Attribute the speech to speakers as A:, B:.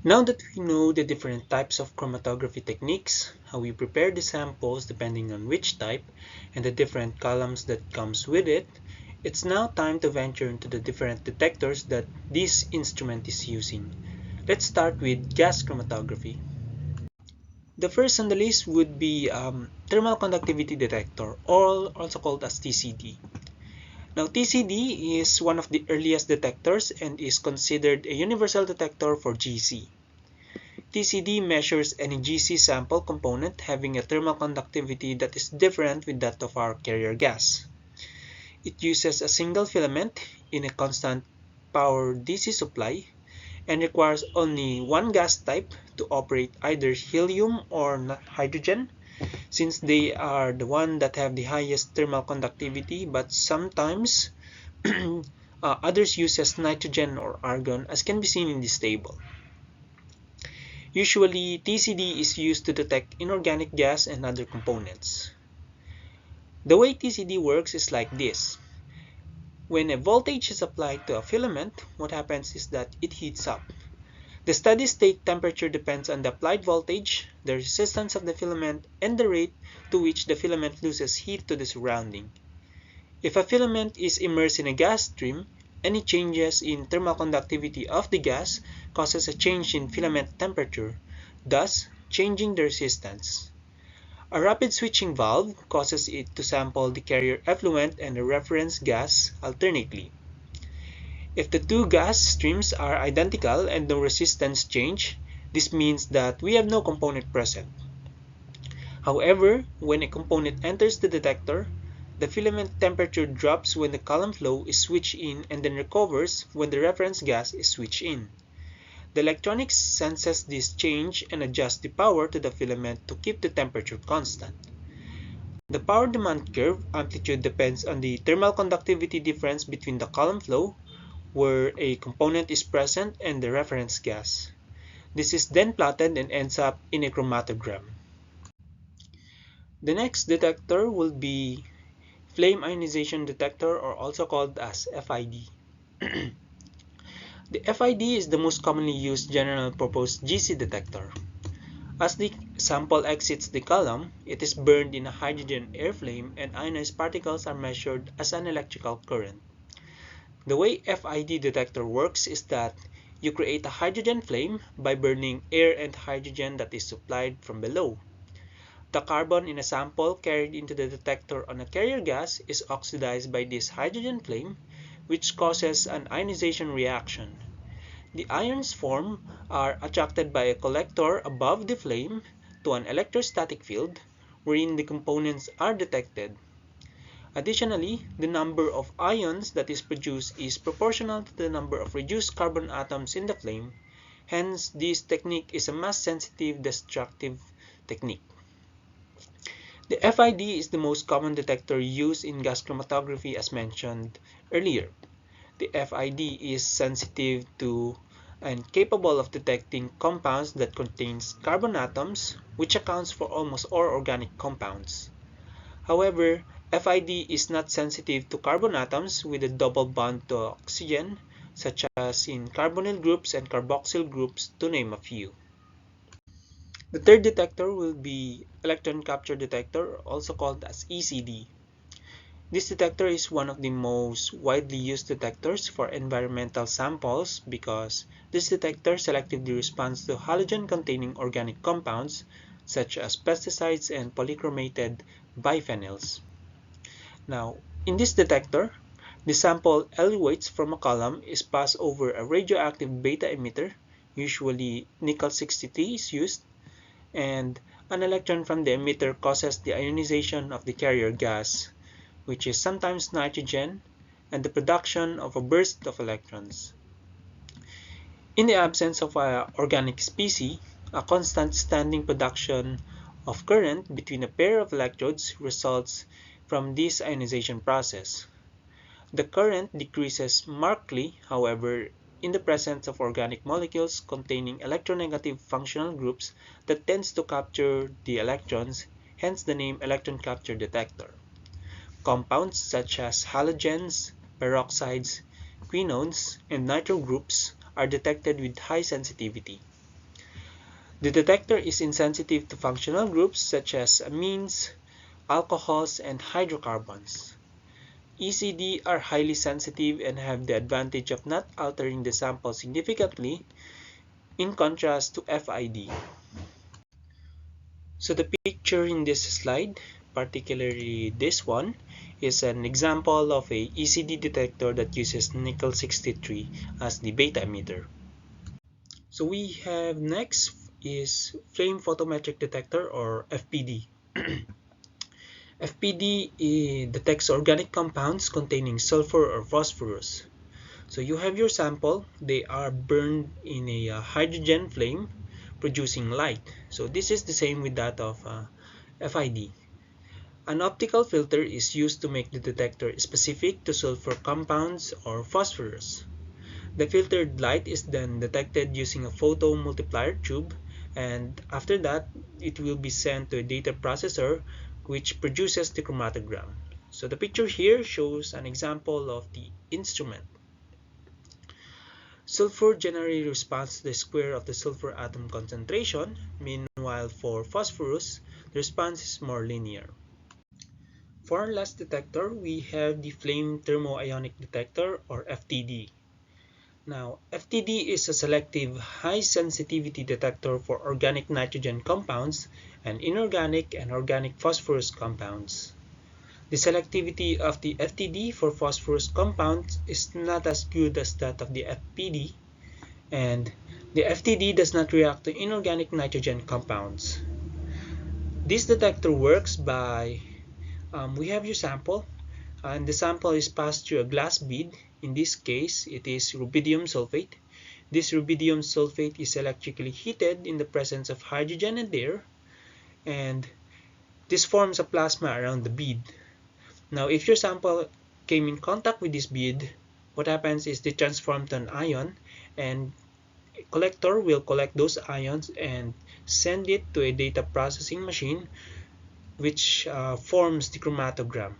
A: Now that we know the different types of chromatography techniques, how we prepare the samples depending on which type, and the different columns that comes with it, it's now time to venture into the different detectors that this instrument is using. Let's start with gas chromatography. The first on the list would be thermal conductivity detector, or also called as TCD. Now, TCD is one of the earliest detectors and is considered a universal detector for GC. TCD measures any GC sample component having a thermal conductivity that is different with that of our carrier gas. It uses a single filament in a constant power DC supply and requires only one gas type to operate, either helium or hydrogen, since they are the one that have the highest thermal conductivity, but sometimes others uses nitrogen or argon, as can be seen in this table. Usually, TCD is used to detect inorganic gas and other components. The way TCD works is like this. When a voltage is applied to a filament, what happens is that it heats up. The steady state temperature depends on the applied voltage, the resistance of the filament, and the rate to which the filament loses heat to the surrounding. If a filament is immersed in a gas stream, any changes in thermal conductivity of the gas causes a change in filament temperature, thus changing the resistance. A rapid switching valve causes it to sample the carrier effluent and the reference gas alternately. If the two gas streams are identical and no resistance change, this means that we have no component present. However, when a component enters the detector, the filament temperature drops when the column flow is switched in and then recovers when the reference gas is switched in. The electronics senses this change and adjusts the power to the filament to keep the temperature constant. The power demand curve amplitude depends on the thermal conductivity difference between the column flow, where a component is present, and the reference gas. This is then plotted and ends up in a chromatogram. The next detector will be flame ionization detector, or also called as FID. The FID is the most commonly used general purpose GC detector. As the sample exits the column, it is burned in a hydrogen air flame and ionized particles are measured as an electrical current. The way FID detector works is that you create a hydrogen flame by burning air and hydrogen that is supplied from below. The carbon in a sample carried into the detector on a carrier gas is oxidized by this hydrogen flame, which causes an ionization reaction. The ions formed are attracted by a collector above the flame to an electrostatic field, wherein the components are detected. Additionally, the number of ions that is produced is proportional to the number of reduced carbon atoms in the flame. Hence, this technique is a mass-sensitive destructive technique. The FID is the most common detector used in gas chromatography as mentioned earlier. The FID is sensitive to and capable of detecting compounds that contains carbon atoms, which accounts for almost all organic compounds. However, FID is not sensitive to carbon atoms with a double bond to oxygen, such as in carbonyl groups and carboxyl groups, to name a few. The third detector will be electron capture detector, also called as ECD. This detector is one of the most widely used detectors for environmental samples because this detector selectively responds to halogen-containing organic compounds such as pesticides and polychromated biphenyls. Now, in this detector, the sample eluates from a column is passed over a radioactive beta emitter, usually nickel-63 is used, and an electron from the emitter causes the ionization of the carrier gas, which is sometimes nitrogen, and the production of a burst of electrons. In the absence of an organic species, a constant standing production of current between a pair of electrodes results from this ionization process. The current decreases markedly, however, in the presence of organic molecules containing electronegative functional groups that tends to capture the electrons, hence the name electron capture detector. Compounds such as halogens, peroxides, quinones, and nitro groups are detected with high sensitivity. The detector is insensitive to functional groups such as amines, alcohols, and hydrocarbons. ECD are highly sensitive and have the advantage of not altering the sample significantly, in contrast to FID. So the picture in this slide, particularly this one, is an example of a ECD detector that uses nickel 63 as the beta emitter. So we have next is flame photometric detector, or FPD. FPD detects organic compounds containing sulfur or phosphorus. So you have your sample, they are burned in a hydrogen flame producing light. So this is the same with that of FID. An optical filter is used to make the detector specific to sulfur compounds or phosphorus. The filtered light is then detected using a photomultiplier tube, and after that it will be sent to a data processor which produces the chromatogram. So the picture here shows an example of the instrument. Sulfur generally responds to the square of the sulfur atom concentration. Meanwhile, for phosphorus, the response is more linear. For our last detector, we have the flame thermoionic detector, or FTD. Now, FTD is a selective high-sensitivity detector for organic nitrogen compounds and inorganic and organic phosphorus compounds. The selectivity of the FTD for phosphorus compounds is not as good as that of the FPD, and the FTD does not react to inorganic nitrogen compounds. This detector works by, we have your sample, and the sample is passed through a glass bead. In this case, it is rubidium sulfate. This rubidium sulfate is electrically heated in the presence of hydrogen and air, and this forms a plasma around the bead. Now, if your sample came in contact with this bead, what happens is they transform to an ion, and a collector will collect those ions and send it to a data processing machine which forms the chromatogram.